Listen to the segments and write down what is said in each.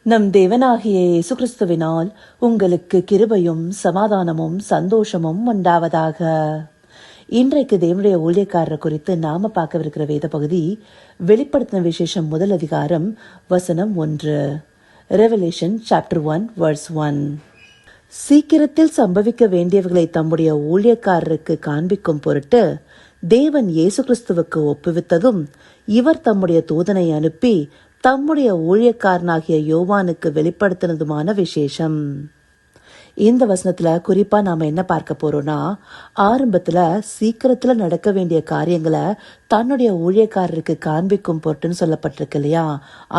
நம் தேவனாகிய இயேசு கிறிஸ்துவினால் உங்களுக்கு கிருபையும் சமாதானமும் சந்தோஷமும் உண்டாவதாக. இன்றைக்கு தேவனுடைய ஊழியக்காரர் குறித்து நாம பார்க்கவிருக்கிற வேத பகுதி வெளிப்படுத்தின விசேஷம் 1 அதிகாரம் வசனம் 1. Revelation chapter 1 verse 1. சீக்கிரத்தில் சம்பவிக்க வேண்டியவர்களை தம்முடைய ஊழியக்காரருக்கு காண்பிக்கும் பொருட்டு தேவன் இயேசு கிறிஸ்துவுக்கு ஒப்புவித்ததும், இவர் தம்முடைய தூதனை அனுப்பி தம்முடைய ஊழியக்காரனாகிய யோவானுக்கு வெளிப்படுத்தினதுமான விசேஷம். இந்த வசனத்துல குறிப்பா நாம என்ன பார்க்க போறோம்னா, ஆரம்பத்துல சீக்கிரத்துல நடக்க வேண்டிய காரியங்களை தன்னுடைய ஊழியக்காரருக்கு காண்பிக்கும் பொருட்டுன்னு சொல்லப்பட்டிருக்கு இல்லையா,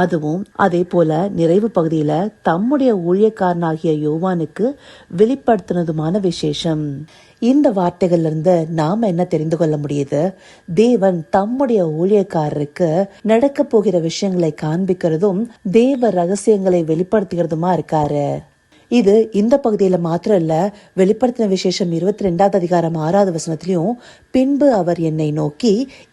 அதுவும் அதே போல நிறைவு பகுதியில தம்முடைய ஊழியக்காரனாகிய யோவானுக்கு வெளிப்படுத்தினதுமான விசேஷம். இந்த வார்த்தைகள்ல இருந்து நாம என்ன தெரிந்து கொள்ள முடியுது? தேவன் தம்முடைய ஊழியக்காரருக்கு நடக்க போகிற விஷயங்களை காண்பிக்கிறதும் தேவ ரகசியங்களை வெளிப்படுத்துகிறதுமா இருக்காரு. இது இந்த பகுதியில மாத்திரம் இல்ல, வெளிப்படுத்தின விசேஷம் 22 அதிகாரம் 6வது வசனத்திலையும், பின்பு அவர் என்னை நோக்கி,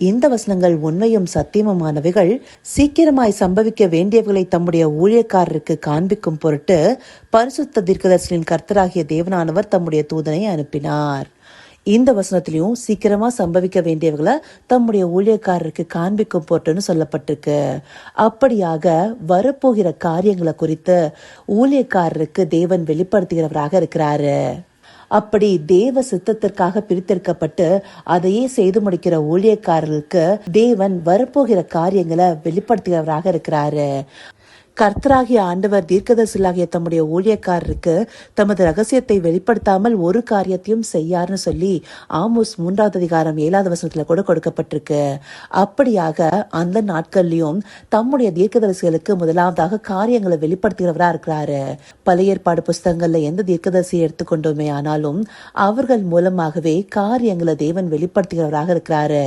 இந்த வசனங்கள் உண்மையும் சத்தியமுமானவைகள், சீக்கிரமாய் சம்பவிக்க வேண்டியவர்களை தம்முடைய ஊழியக்காரருக்கு காண்பிக்கும் பொருட்டு பரிசுத்த தீர்க்கதரிசியின் கர்த்தராகிய தேவனானவர் தம்முடைய தூதனை அனுப்பினார். இந்த வசனத்திலையும் சீக்கிரமா சம்பவிக்க வேண்டியவர்களை தம்முடைய ஊழியக்காரருக்கு காண்பிக்கும் போட்டுன்னு சொல்லப்பட்டிருக்கு. அப்படியாக வரப்போகிற காரியங்களை குறித்து ஊழியக்காரருக்கு தேவன் வெளிப்படுத்துகிறவராக இருக்கிறாரு. அப்படி தேவ சித்தத்திற்காக பிரித்தெடுக்கப்பட்டு அதையே செய்து முடிக்கிற ஊழியக்காரர்களுக்கு தேவன் வரப்போகிற காரியங்களை வெளிப்படுத்துகிறவராக இருக்கிறாரு. கர்த்தராகிய ஆண்டவர் தீர்க்கதரிசியாகிய தம்முடைய ஊழியக்காரருக்கு தமது ரகசியத்தை வெளிப்படுத்தாமல் ஒரு காரியத்தையும் செய்யார்னு சொல்லி ஆமோஸ் 3வது அதிகாரம் 7வது வசனத்துல கூட கொடுக்கப்பட்டிருக்கு. அப்படியாக அந்த நாட்கள்லயும் தம்முடைய தீர்க்கதரிசிகளுக்கு முதலாவதாக காரியங்களை வெளிப்படுத்துகிறவரா இருக்கிறாரு. பழைய ஏற்பாடு புஸ்தகங்கள்ல எந்த தீர்க்கதரிசியை எடுத்துக்கொண்டோமே ஆனாலும் அவர்கள் மூலமாகவே காரியங்களை தேவன் வெளிப்படுத்துகிறவராக இருக்கிறாரு.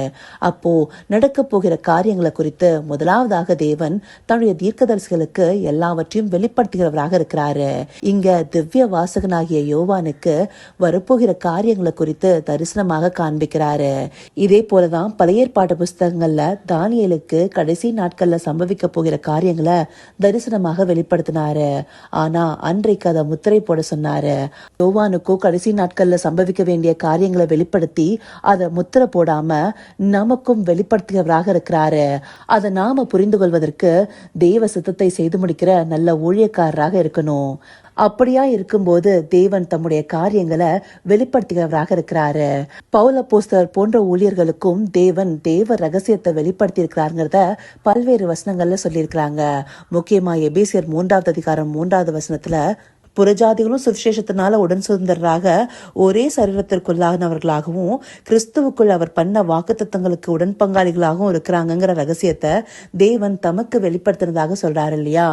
அப்போ நடக்க போகிற காரியங்களை குறித்து முதலாவதாக தேவன் தன்னுடைய தீர்க்கதரிசிகளுக்கு எல்லாவற்றையும் வெளிப்படுத்துகிறவராக இருக்கிறாரு. இங்க திவ்ய வாசகனாகிய யோவானுக்கு வரப்போகிற காரியங்களை குறித்து தரிசனமாக காண்பிக்கிறாரு. இதே போலதான் பழைய ஏற்பாட்டு புஸ்தகங்கள்ல தானியேலுக்கு கடைசி நாட்கள்ல சம்பவிக்க போகிற காரியங்களை தரிசனமாக வெளிப்படுத்தினாரு. ஆனா அன்றைக்கு அதை முத்திரை போட சொன்னாரு. யோவானுக்கோ கடைசி நாட்கள்ல சம்பவிக்க வேண்டிய காரியங்களை வெளிப்படுத்தி அதை முத்திரை போடாம நமக்கும் வெளிப்படுத்துகிறவராக இருக்கிறாரு. அதை நாம புரிந்து கொள்வதற்கு தேவ சித்தத்தை செய்து முடிக்கிற நல்ல ஊழியக்காரராக இருக்கணும். அப்படியா இருக்கும்போது தேவன் தம்முடைய காரியங்களை வெளிப்படுத்துகிறவராக இருக்கிறாரு. பவுல் அப்போஸ்தலர் போன்ற ஊழியர்களுக்கும் தேவன் தேவ ரகசியத்தை வெளிப்படுத்தி இருக்கிறாருங்கிறத பல்வேறு வசனங்கள்ல சொல்லியிருக்கிறாங்க. முக்கியமா எபேசியர் 3வது அதிகாரம் 3வது வசனத்துல, புறஜாதிகளும் சுவிசேஷத்தினால உடன் சுதந்திரராக ஒரே சரீரத்திற்குள்ளானவர்களாகவும் கிறிஸ்துவுக்குள் அவர் பண்ண வாக்குத்தத்தங்களுக்கு உடன் பங்காளிகளாகவும் இருக்கிறாங்கிற ரகசியத்தை தேவன் தமக்கு வெளிப்படுத்தினதாக சொல்றாரு இல்லையா.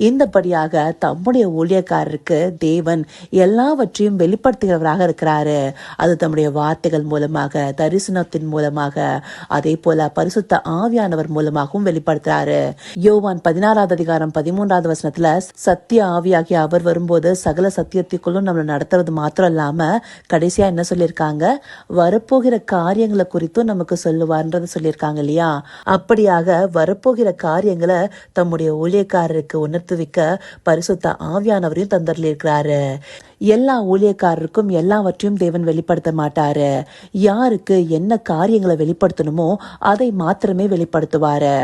இந்தபடியாக தம்முடைய ஊழியக்காரருக்கு தேவன் எல்லாவற்றையும் வெளிப்படுத்துகிறவராக இருக்கிறாரு. அது தம்முடைய வார்த்தைகள் மூலமாக, தரிசனத்தின் மூலமாக, அதே போல பரிசுத்த ஆவியானவர் மூலமாகவும் வெளிப்படுத்துறாரு. யோவான் 16வது அதிகாரம் 13வது வசனத்துல, சத்திய ஆவியாகிய அவர் வரும்போது சகல சத்தியத்திற்குள்ளும் நம்மளை நடத்துறது மாத்திரம் இல்லாம கடைசியா என்ன சொல்லியிருக்காங்க, வரப்போகிற காரியங்களை குறித்தும் நமக்கு சொல்லுவார்ன்றத சொல்லியிருக்காங்க இல்லையா. அப்படியாக வரப்போகிற காரியங்களை தம்முடைய ஊழியக்காரருக்கு உணர்த்துவிக்க பரிசுத்த ஆவியானவரையும் தந்தர்லிருக்கிறாரு. எல்லா ஊழியக்காரருக்கும் எல்லாவற்றையும் தேவன் வெளிப்படுத்த மாட்டாரு. யாருக்கு என்ன காரியங்களை வெளிப்படுத்தணுமோ அதை மாத்திரமே வெளிப்படுத்துவாரு.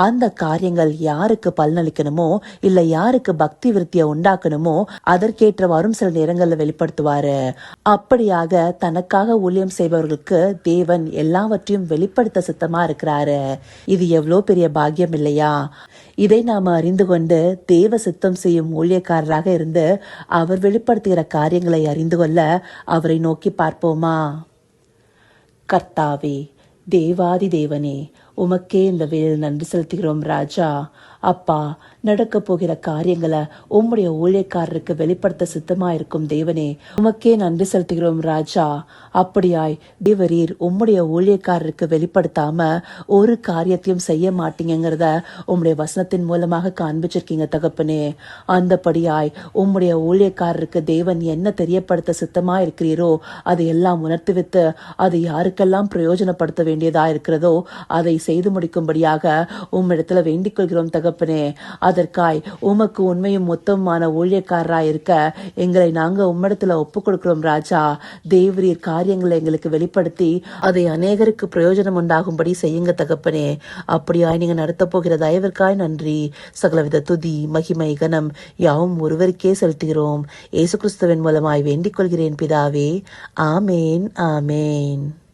அந்த காரியங்கள் யாருக்கு பலனளிக்கணுமோ இல்ல யாருக்கு பக்தி விருத்தியை உண்டாக்கணுமோ அதற்கேற்றவாறும் சில நேரங்கள்ல வெளிப்படுத்துவாரு. அப்படியாக தனக்காக ஊழியம் செய்பவர்களுக்கு தேவன் எல்லாவற்றையும் வெளிப்படுத்த சித்தமா இருக்கிறாரு. இது எவ்வளவு பெரிய பாக்கியம் இல்லையா? இதை நாம அறிந்து கொண்டு தேவ சித்தம் செய்யும் ஊழியக்காரராக இருந்து அவர் வெளிப்படுத்துகிற காரியங்களை அறிந்து கொள்ள அவரை நோக்கி பார்ப்போமா? கர்த்தாவே, தேவாதி தேவனே, உமக்கே இந்த வேளையில் நன்றி செலுத்துகிறோம் ராஜா. அப்பா, நடக்க போகிற காரியங்களை உம்முடைய ஊழியக்காரருக்கு வெளிப்படுத்த சித்தமா இருக்கும் தேவனே, உமக்கே நன்றி செலுத்துகிறோம் ராஜா. அப்படியாய் தேவரீர் உம்முடைய ஊழியக்காரருக்கு வெளிப்படுத்தாம ஒரு காரியத்தையும் செய்ய மாட்டீங்கிறத உம்முடைய வசனத்தின் மூலமாக காண்பிச்சிருக்கீங்க தகப்பனே. அந்தபடியாய் உம்முடைய ஊழியக்காரருக்கு தேவன் என்ன தெரியப்படுத்த சித்தமா இருக்கிறீரோ அதை எல்லாம் உணர்த்தி வைத்து அதை யாருக்கெல்லாம் பிரயோஜனப்படுத்த வேண்டியதா இருக்கிறதோ அதை செய்து முடிக்கும்படியாக உம்மிடத்துல வேண்டிக் கொள்கிறோம் தகப்பனே. அதற்காய் உமக்கு உண்மையும் மொத்தமான ஊழியக்காரராய் இருக்க எங்களை நாங்க உம்மிடத்துல ஒப்பு கொடுக்கிறோம் ராஜா. தேவரீர் காரியங்களை எங்களுக்கு வெளிப்படுத்தி அதை அநேகருக்கு பிரயோஜனம் உண்டாகும்படி செய்யுங்க தகப்பனே. அப்படியாய் நீங்க நடத்த போகிற தயவிற்காய் நன்றி. சகலவித துதி மகிமை கனம் யாவும் ஒருவருக்கே செலுத்துகிறோம். இயேசு கிறிஸ்துவின் மூலமாய் வேண்டிக் கொள்கிறேன் பிதாவே. ஆமேன் ஆமேன்.